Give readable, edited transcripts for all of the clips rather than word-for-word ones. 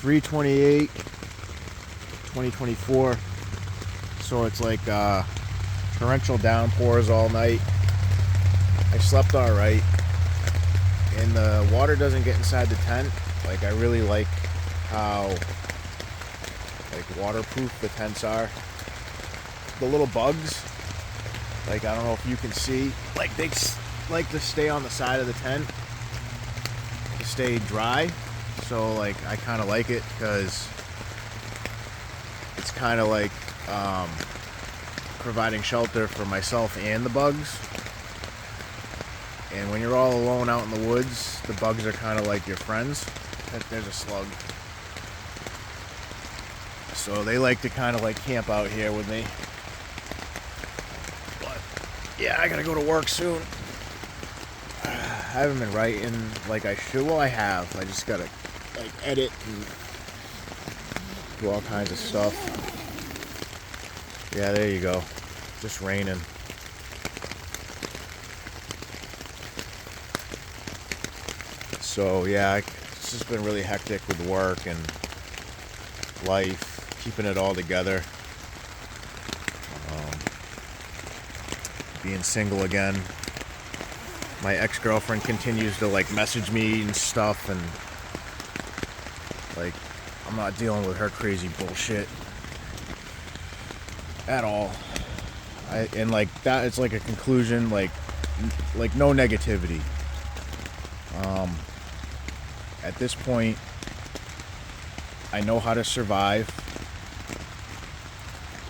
3/28, 2024. So it's like torrential downpours all night. I slept all right, and the water doesn't get inside the tent. Like, I really like how like waterproof the tents are. The little bugs, like, I don't know if you can see, like, they like to stay on the side of the tent to stay dry. So like, I kind of like it because it's kind of like providing shelter for myself and the bugs. And when you're all alone out in the woods, the bugs are kind of like your friends. There's a slug. So they like to kind of like camp out here with me. But yeah, I gotta go to work soon. I haven't been writing like I should. Well, I have. I just gotta like edit and do all kinds of stuff. Yeah, there you go. Just raining. So yeah, it's just been really hectic with work and life, keeping it all together. Being single again. My ex-girlfriend continues to like message me and stuff, and like, I'm not dealing with her crazy bullshit at all. And like that, it's like a conclusion, like no negativity. At this point, I know how to survive,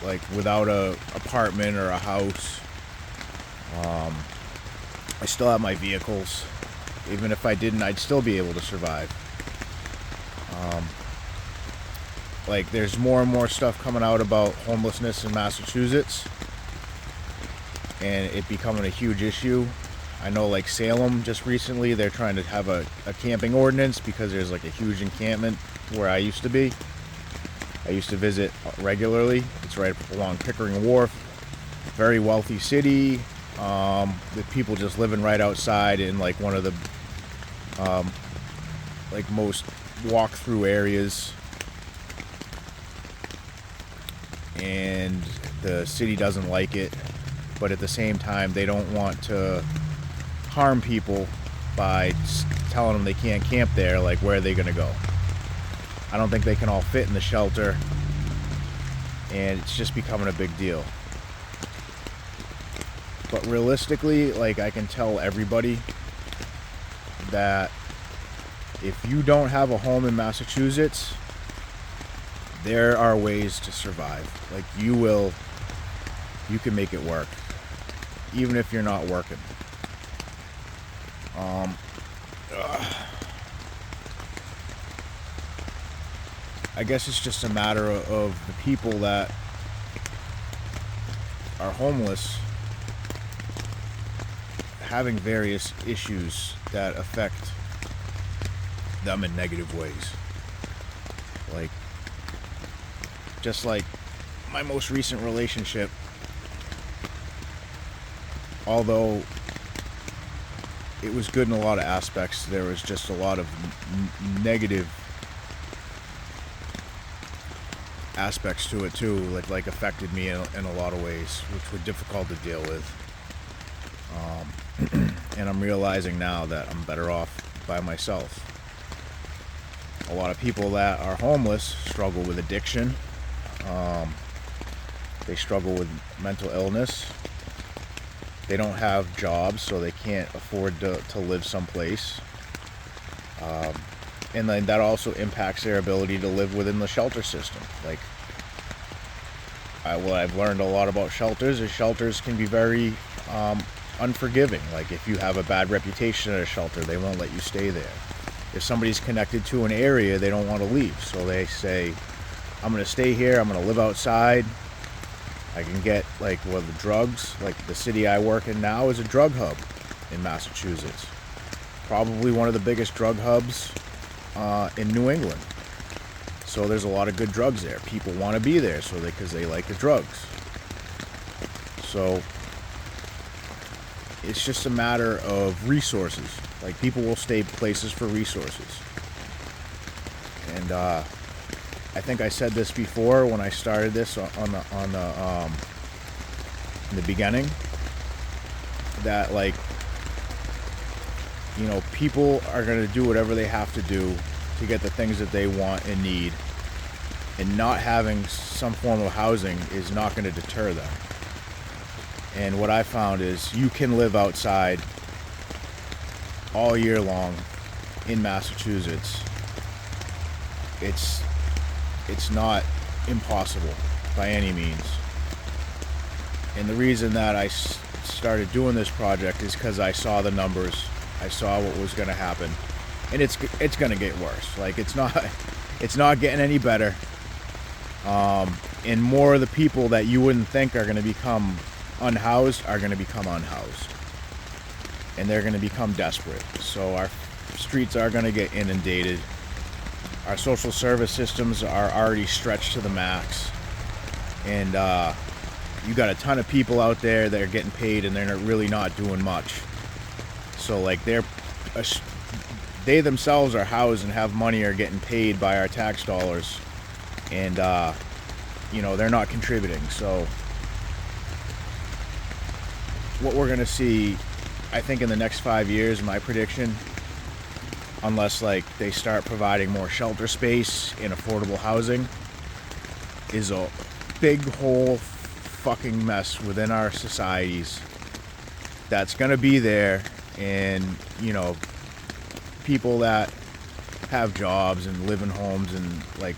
like without a apartment or a house. I still have my vehicles. Even if I didn't, I'd still be able to survive. Like, there's more and more stuff coming out about homelessness in Massachusetts, and it becoming a huge issue. I know, like, Salem just recently, they're trying to have a camping ordinance because there's like a huge encampment where I used to be. I used to visit regularly. It's right along Pickering Wharf. Very wealthy city. With people just living right outside in like one of the like most walk-through areas, and the city doesn't like it, but at the same time they don't want to harm people by telling them they can't camp there. Like, where are they gonna go? I don't think they can all fit in the shelter, and it's just becoming a big deal. But realistically, like, I can tell everybody that if you don't have a home in Massachusetts, there are ways to survive. Like, you can make it work, even if you're not working. I guess it's just a matter of the people that are homeless having various issues that affect them in negative ways. Like, just like my most recent relationship, although it was good in a lot of aspects, there was just a lot of negative aspects to it too, like affected me in a lot of ways, which were difficult to deal with. And I'm realizing now that I'm better off by myself. A lot of people that are homeless struggle with addiction. They struggle with mental illness. They don't have jobs, so they can't afford to live someplace. And then that also impacts their ability to live within the shelter system. Like, what I've learned a lot about shelters is shelters can be very unforgiving. Like, if you have a bad reputation at a shelter, they won't let you stay there. If somebody's connected to an area, they don't want to leave, so they say, I'm going to stay here, I'm going to live outside. I can get, like, well, the drugs. Like, the city I work in now is a drug hub in Massachusetts. Probably one of the biggest drug hubs in New England. So there's a lot of good drugs there. People want to be there because they like the drugs. So it's just a matter of resources. Like, people will stay places for resources. And I think I said this before when I started this on the in the beginning, that like, you know, people are going to do whatever they have to do to get the things that they want and need, and not having some form of housing is not going to deter them. And what I found is you can live outside all year long in Massachusetts. It's not impossible by any means. And the reason that I started doing this project is because I saw the numbers. I saw what was going to happen, and it's going to get worse. Like, it's not getting any better. And more of the people that you wouldn't think are going to become unhoused are going to become unhoused, and they're going to become desperate. So our streets are going to get inundated. Our social service systems are already stretched to the max, and you got a ton of people out there that are getting paid, and they're really not doing much. So like they themselves are housed and have money, are getting paid by our tax dollars, and you know, they're not contributing. So what we're gonna see, I think, in the next 5 years, my prediction, unless like they start providing more shelter space and affordable housing, is a big whole fucking mess within our societies that's gonna be there. And you know, people that have jobs and live in homes, and like,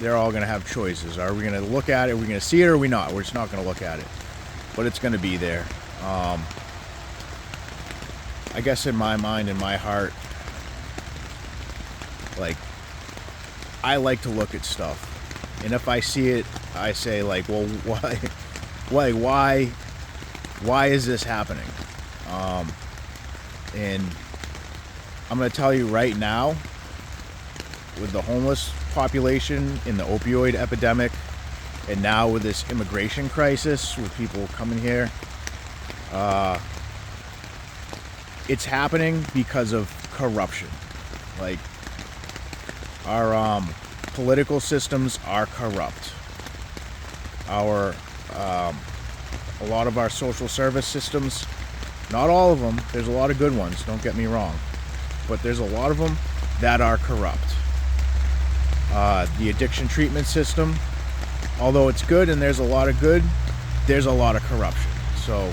they're all gonna have choices. Are we gonna look at it? Are we gonna see it, or are we not? We're just not gonna look at it, but it's gonna be there. I guess in my mind, in my heart, like, I like to look at stuff, and if I see it, I say like, well, why is this happening? And I'm going to tell you right now, with the homeless population and the opioid epidemic, and now with this immigration crisis with people coming here, it's happening because of corruption. Like, our political systems are corrupt. A lot of our social service systems, not all of them, there's a lot of good ones, don't get me wrong, but there's a lot of them that are corrupt. The addiction treatment system, although it's good and there's a lot of good, there's a lot of corruption. So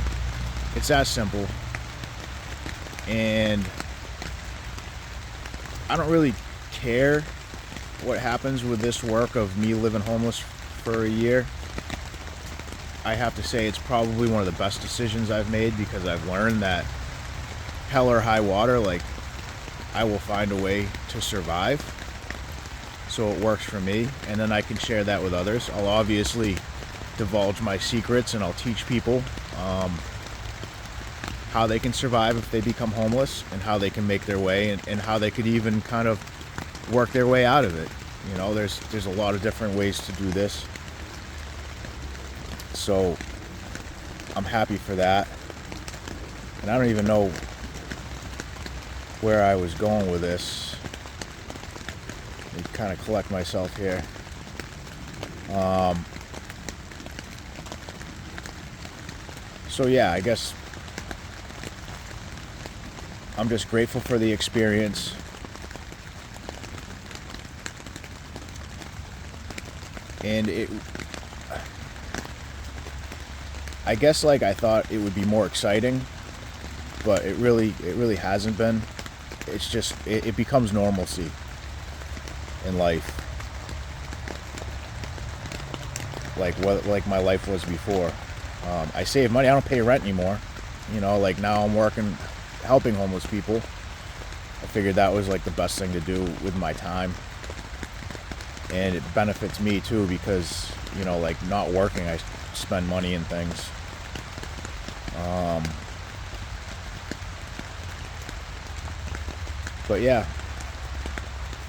it's that simple. And I don't really care what happens with this work of me living homeless for a year. I have to say it's probably one of the best decisions I've made, because I've learned that hell or high water, like, I will find a way to survive. So it works for me, and then I can share that with others. I'll obviously divulge my secrets, and I'll teach people how they can survive if they become homeless, and how they can make their way, and how they could even kind of work their way out of it. You know, there's a lot of different ways to do this. So I'm happy for that. And I don't even know where I was going with this. Let me kind of collect myself here. So yeah, I guess I'm just grateful for the experience. And I guess, like, I thought it would be more exciting, but it really hasn't been. It's just, it becomes normalcy in life, like my life was before. I save money. I don't pay rent anymore. You know, like, now I'm working, helping homeless people. I figured that was like the best thing to do with my time, and it benefits me too, because, you know, like, not working, I spend money and things. But yeah,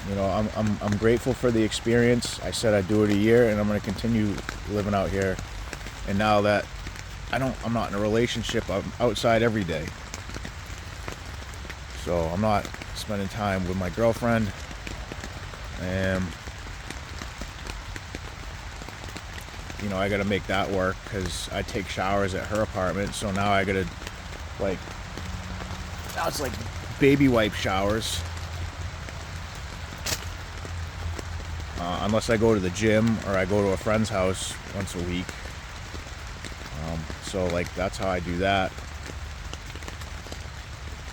you know, I'm grateful for the experience. I said I'd do it a year, and I'm going to continue living out here. And now that I'm not in a relationship, I'm outside every day. So I'm not spending time with my girlfriend. And you know, I gotta make that work because I take showers at her apartment. So now I gotta, like, now it's like baby wipe showers. Unless I go to the gym or I go to a friend's house once a week. So like that's how I do that.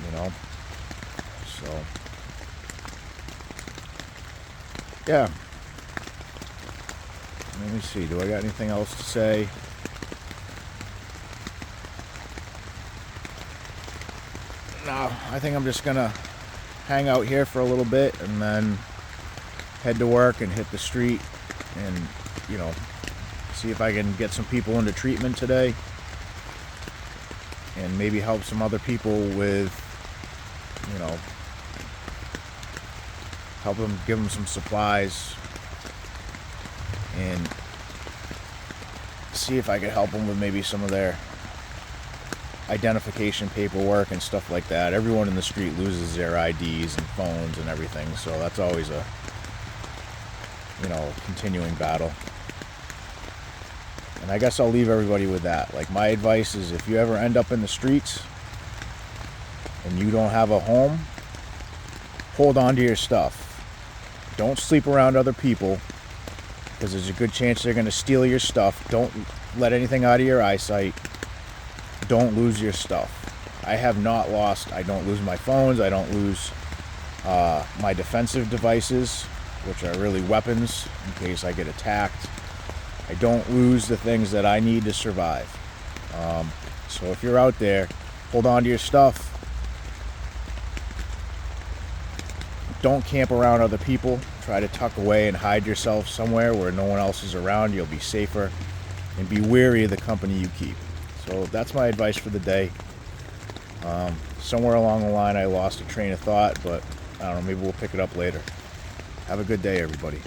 You know. So yeah. Let me see. Do I got anything else to say? No, I think I'm just gonna hang out here for a little bit and then head to work and hit the street and, you know, see if I can get some people into treatment today and maybe help some other people with, you know, help them, give them some supplies and see if I could help them with maybe some of their identification paperwork and stuff like that. Everyone in the street loses their IDs and phones and everything, so that's always a, you know, continuing battle. And I guess I'll leave everybody with that. Like, my advice is if you ever end up in the streets and you don't have a home, hold on to your stuff. Don't sleep around other people because there's a good chance they're going to steal your stuff. Don't let anything out of your eyesight. Don't lose your stuff. I have not lost. I don't lose my phones. I don't lose my defensive devices, which are really weapons in case I get attacked. I don't lose the things that I need to survive. So if you're out there, hold on to your stuff. Don't camp around other people. Try to tuck away and hide yourself somewhere where no one else is around. You'll be safer. And be wary of the company you keep. So that's my advice for the day. Somewhere along the line I lost a train of thought, but I don't know, maybe we'll pick it up later. Have a good day, everybody.